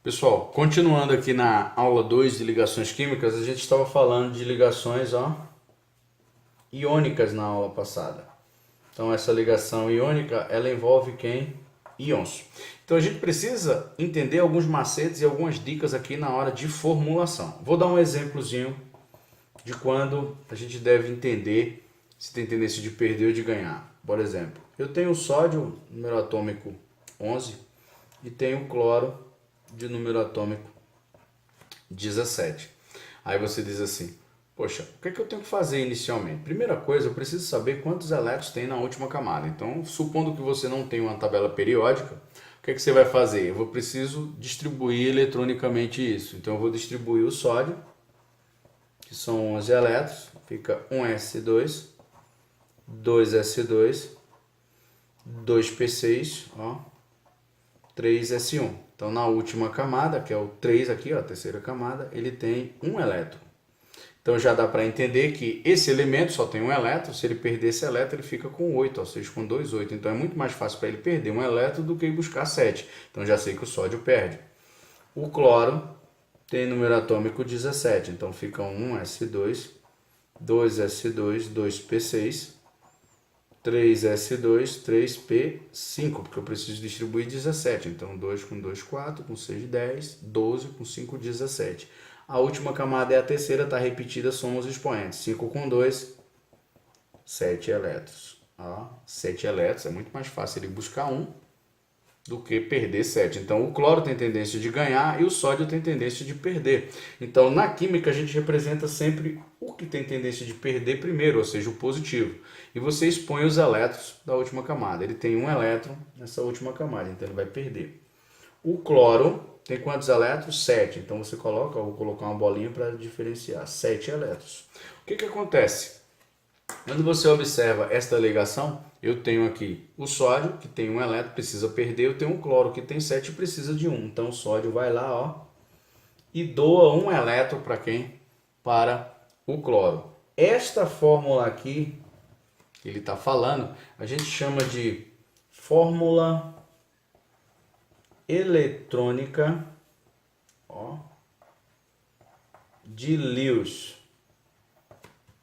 Pessoal, continuando aqui na aula 2 de ligações químicas, a gente estava falando de ligações iônicas na aula passada. Então essa ligação iônica, ela envolve quem? Íons. Então a gente precisa entender alguns macetes e algumas dicas aqui na hora de formulação. Vou dar um exemplozinho de quando a gente deve entender se tem tendência de perder ou de ganhar. Por exemplo, eu tenho o sódio, número atômico 11, e tenho o cloro, de número atômico 17. Aí você diz assim, poxa, o que é que eu tenho que fazer inicialmente? Primeira coisa, eu preciso saber quantos elétrons tem na última camada. Então, supondo que você não tem uma tabela periódica, o que é que você vai fazer? Eu preciso distribuir eletronicamente isso. Então, eu vou distribuir o sódio, que são 11 elétrons, fica 1s2, 2s2, 2p6, 3s1. Então, na última camada, que é o 3 aqui, a terceira camada, ele tem um elétron. Então, já dá para entender que esse elemento só tem um elétron. Se ele perder esse elétron, ele fica com 8, ou seja, com 2, 8. Então, é muito mais fácil para ele perder um elétron do que ir buscar 7. Então, já sei que o sódio perde. O cloro tem número atômico 17. Então, fica 1s2, 2s2, 2p6, 3s2, 3p5, porque eu preciso distribuir 17. Então, 2 com 2, 4, com 6, 10, 12, com 5, 17. A última camada é a terceira, está repetida, somos os expoentes. 5 com 2, 7 elétrons. 7 elétrons, é muito mais fácil ele buscar 1 do que perder 7. Então, o cloro tem tendência de ganhar e o sódio tem tendência de perder. Então, na química, a gente representa sempre o que tem tendência de perder primeiro, ou seja, o positivo. E você expõe os elétrons da última camada. Ele tem um elétron nessa última camada, então ele vai perder. O cloro tem quantos elétrons? 7. Então, você coloca, eu vou colocar uma bolinha para diferenciar, 7 elétrons. O que acontece? Quando você observa esta ligação, eu tenho aqui o sódio, que tem um elétron, precisa perder, eu tenho um cloro, que tem 7 e precisa de 1. Então, o sódio vai lá, e doa um elétron para quem? Para o cloro. Esta fórmula aqui, que ele está falando, a gente chama de fórmula eletrônica de Lewis.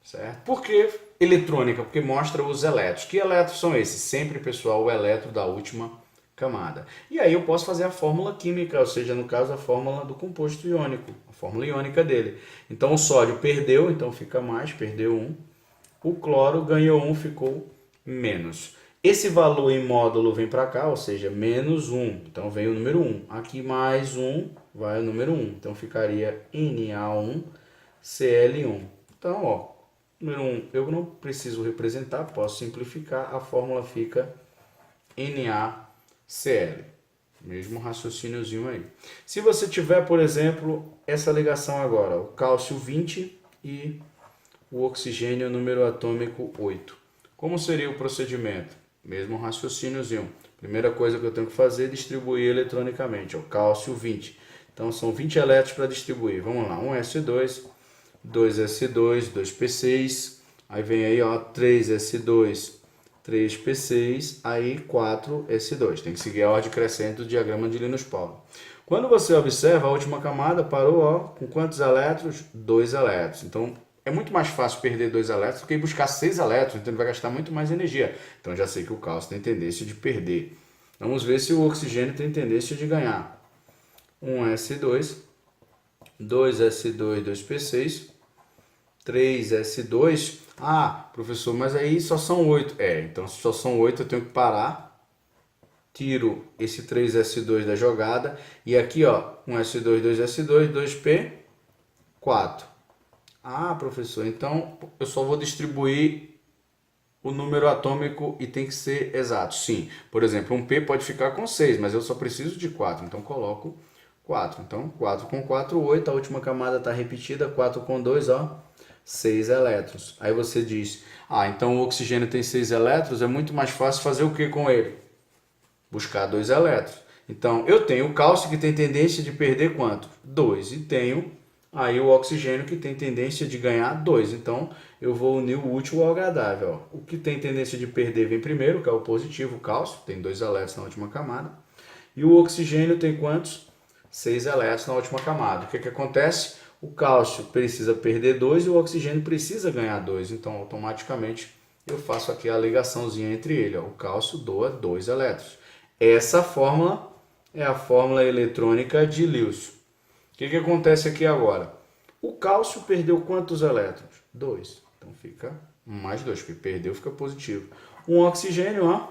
Certo? Por que eletrônica? Porque mostra os elétrons. Que elétrons são esses? Sempre, pessoal, o elétron da última camada. E aí eu posso fazer a fórmula química, ou seja, no caso, a fórmula do composto iônico, a fórmula iônica dele. Então, o sódio perdeu, então fica mais, perdeu 1. O cloro ganhou 1, ficou menos. Esse valor em módulo vem para cá, ou seja, menos 1. Então, vem o número 1. Aqui mais 1, vai o número 1. Então, ficaria Na1, Cl1. Então, número 1 eu não preciso representar, posso simplificar, a fórmula fica NaCl. Mesmo raciocíniozinho aí. Se você tiver, por exemplo, essa ligação agora, o cálcio 20 e o oxigênio número atômico 8. Como seria o procedimento? Mesmo raciocíniozinho. Primeira coisa que eu tenho que fazer é distribuir eletronicamente, o cálcio 20. Então são 20 elétrons para distribuir. Vamos lá, 1s2, 2s2, 2p6, aí vem aí 3s2, 3p6, aí 4s2. Tem que seguir a ordem crescente do diagrama de Linus Pauling. Quando você observa, a última camada parou com quantos elétrons? 2 elétrons. Então, é muito mais fácil perder 2 elétrons do que buscar 6 elétrons, então ele vai gastar muito mais energia. Então, já sei que o cálcio tem tendência de perder. Vamos ver se o oxigênio tem tendência de ganhar. 1s2, 2s2, 2p6, 3s2. Professor, mas aí só são 8. Então se só são 8 eu tenho que parar. Tiro esse 3s2 da jogada. E aqui, 1s2, 2s2, 2p4. Professor, então eu só vou distribuir o número atômico e tem que ser exato. Sim, por exemplo, um P pode ficar com 6, mas eu só preciso de 4. Então coloco 4. Então 4 com 4, 8. A última camada está repetida. 4 com 2, 6 elétrons. Aí você diz, então o oxigênio tem 6 elétrons, é muito mais fácil fazer o que com ele? Buscar 2 elétrons. Então eu tenho o cálcio que tem tendência de perder quanto? 2. E tenho Aí o oxigênio que tem tendência de ganhar 2. Então eu vou unir o útil ao agradável. Ó. O que tem tendência de perder vem primeiro, que é o positivo, o cálcio, tem 2 elétrons na última camada. E o oxigênio tem quantos? 6 elétrons na última camada. O que acontece? O cálcio precisa perder 2 e o oxigênio precisa ganhar 2. Então automaticamente eu faço aqui a ligaçãozinha entre ele. Ó. O cálcio doa 2 elétrons. Essa fórmula é a fórmula eletrônica de Lewis. O que acontece aqui agora? O cálcio perdeu quantos elétrons? 2. Então fica mais 2, porque perdeu, fica positivo. O oxigênio, ó,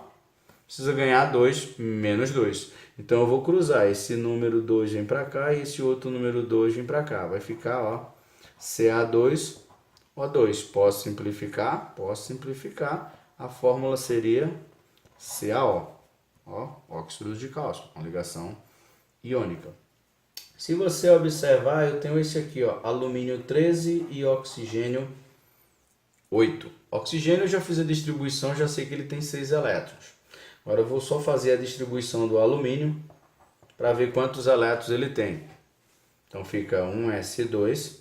precisa ganhar 2 menos 2. Então eu vou cruzar. Esse número 2 vem para cá e esse outro número 2 vem para cá. Vai ficar, ó, Ca2O2. Posso simplificar? Posso simplificar. A fórmula seria CaO. Ó, óxido de cálcio, uma ligação iônica. Se você observar, eu tenho esse aqui, ó, alumínio 13 e oxigênio 8. Oxigênio eu já fiz a distribuição, já sei que ele tem 6 elétrons. Agora eu vou só fazer a distribuição do alumínio para ver quantos elétrons ele tem. Então fica 1s2,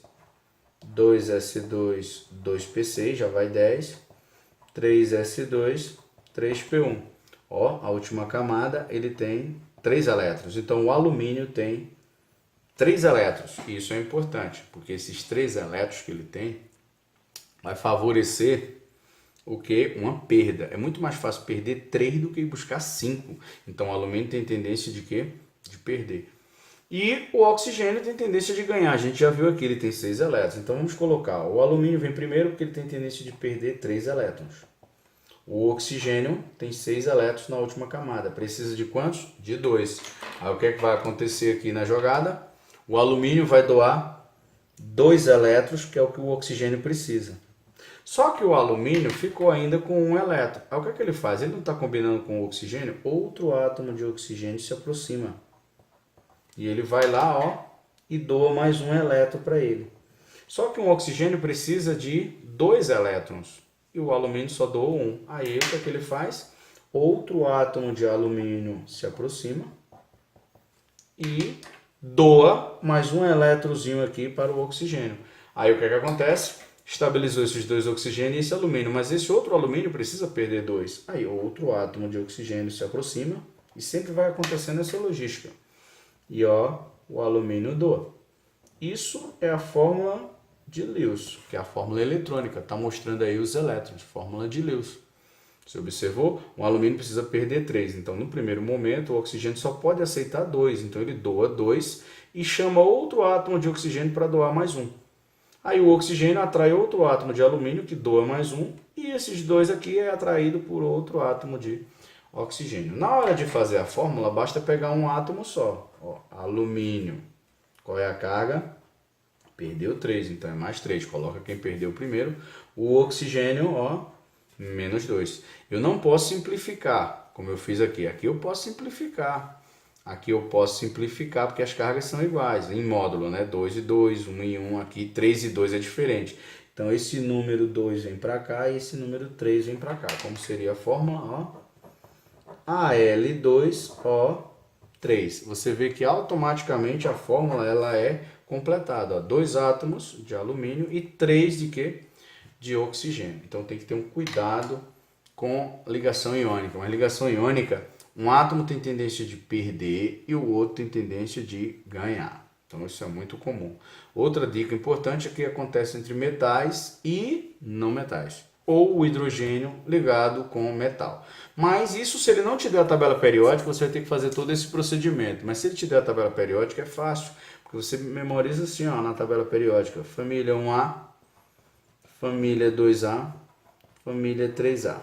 2s2, 2p6, já vai 10, 3s2, 3p1. Ó, a última camada ele tem 3 elétrons. Então o alumínio tem 3 elétrons, e isso é importante, porque esses 3 elétrons que ele tem vai favorecer o que? Uma perda. É muito mais fácil perder 3 do que buscar 5. Então o alumínio tem tendência de quê? De perder. E o oxigênio tem tendência de ganhar. A gente já viu aqui, ele tem 6 elétrons. Então vamos colocar, o alumínio vem primeiro porque ele tem tendência de perder 3 elétrons. O oxigênio tem 6 elétrons na última camada. Precisa de quantos? De 2. Aí o que é que vai acontecer aqui na jogada? O alumínio vai doar 2 elétrons, que é o que o oxigênio precisa. Só que o alumínio ficou ainda com 1 elétron. Aí o que é que ele faz? Ele não está combinando com o oxigênio, outro átomo de oxigênio se aproxima. E ele vai lá, ó, e doa mais 1 elétron para ele. Só que um oxigênio precisa de 2 elétrons. E o alumínio só doa 1. Aí o que é que ele faz? Outro átomo de alumínio se aproxima e doa mais 1 elétronzinho aqui para o oxigênio. Aí o que é que acontece? Estabilizou esses 2 oxigênios e esse alumínio, mas esse outro alumínio precisa perder 2. Aí outro átomo de oxigênio se aproxima e sempre vai acontecendo essa logística. E ó, o alumínio doa. Isso é a fórmula de Lewis, que é a fórmula eletrônica. Está mostrando aí os elétrons, fórmula de Lewis. Você observou? O alumínio precisa perder 3. Então, no primeiro momento, o oxigênio só pode aceitar 2. Então, ele doa 2 e chama outro átomo de oxigênio para doar mais 1. Aí, o oxigênio atrai outro átomo de alumínio que doa mais 1. E esses 2 aqui é atraído por outro átomo de oxigênio. Na hora de fazer a fórmula, basta pegar um átomo só. Ó, alumínio. Qual é a carga? Perdeu 3, então é mais 3. Coloca quem perdeu primeiro. O oxigênio, ó, menos 2. Eu não posso simplificar, como eu fiz aqui. Aqui eu posso simplificar. Aqui eu posso simplificar porque as cargas são iguais, em módulo, né? 2 e 2, 1 e 1. Aqui 3 e 2 é diferente. Então esse número 2 vem para cá e esse número 3 vem para cá. Como seria a fórmula? Ó, Al2O3. Você vê que automaticamente a fórmula ela é completada. 2 átomos de alumínio e 3 de quê? De oxigênio. Então tem que ter um cuidado com ligação iônica. Uma ligação iônica, um átomo tem tendência de perder e o outro tem tendência de ganhar. Então isso é muito comum. Outra dica importante é que acontece entre metais e não metais. Ou o hidrogênio ligado com o metal. Mas isso, se ele não te der a tabela periódica, você vai ter que fazer todo esse procedimento. Mas se ele te der a tabela periódica, é fácil. Porque você memoriza assim, ó, na tabela periódica. Família 1A, família 2A, família 3A.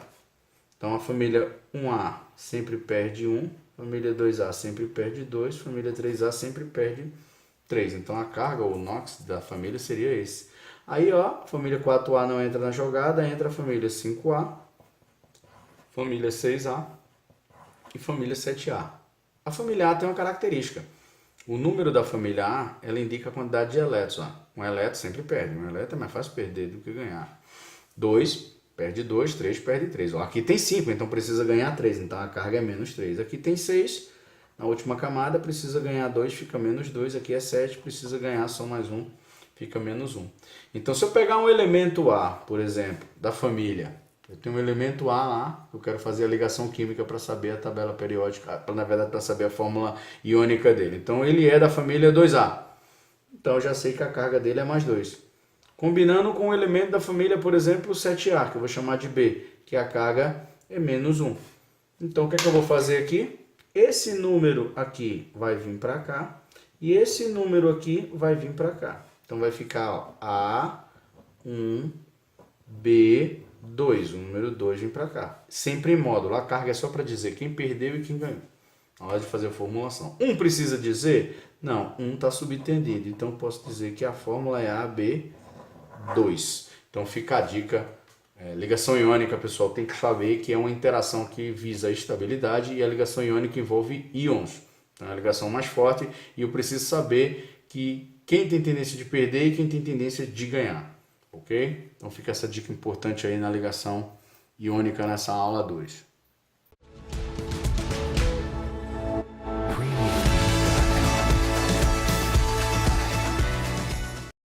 Então, a família 1A sempre perde 1, família 2A sempre perde 2, família 3A sempre perde 3. Então, a carga, ou o NOx da família seria esse. Aí, ó, família 4A não entra na jogada, entra a família 5A, família 6A e família 7A. A família A tem uma característica. O número da família A, ela indica a quantidade de elétrons. Ó. Um elétron sempre perde. Um elétron é mais fácil perder do que ganhar. 2 perde 2, 3 perde 3. Ó, aqui tem 5, então precisa ganhar 3. Então a carga é menos 3. Aqui tem 6. Na última camada precisa ganhar 2, fica menos 2. Aqui é 7, precisa ganhar só mais 1, fica menos 1. Então, se eu pegar um elemento A, por exemplo, da família, eu tenho um elemento A lá, eu quero fazer a ligação química para saber a tabela periódica, na verdade, para saber a fórmula iônica dele. Então, ele é da família 2A. Então, eu já sei que a carga dele é mais 2. Combinando com o elemento da família, por exemplo, 7A, que eu vou chamar de B, que a carga é menos 1. Então, o que é que eu vou fazer aqui? Esse número aqui vai vir para cá e esse número aqui vai vir para cá. Então, vai ficar ó, A1, B2. O número 2 vem para cá. Sempre em módulo. A carga é só para dizer quem perdeu e quem ganhou. Na hora de fazer a formulação. 1 precisa dizer? Não, 1 está subtendido. Então, eu posso dizer que a fórmula é AB2. Então, fica a dica. Ligação iônica, pessoal, tem que saber que é uma interação que visa a estabilidade e a ligação iônica envolve íons. Então, é a ligação mais forte e eu preciso saber que quem tem tendência de perder e quem tem tendência de ganhar. Ok? Então, fica essa dica importante aí na ligação iônica nessa aula 2.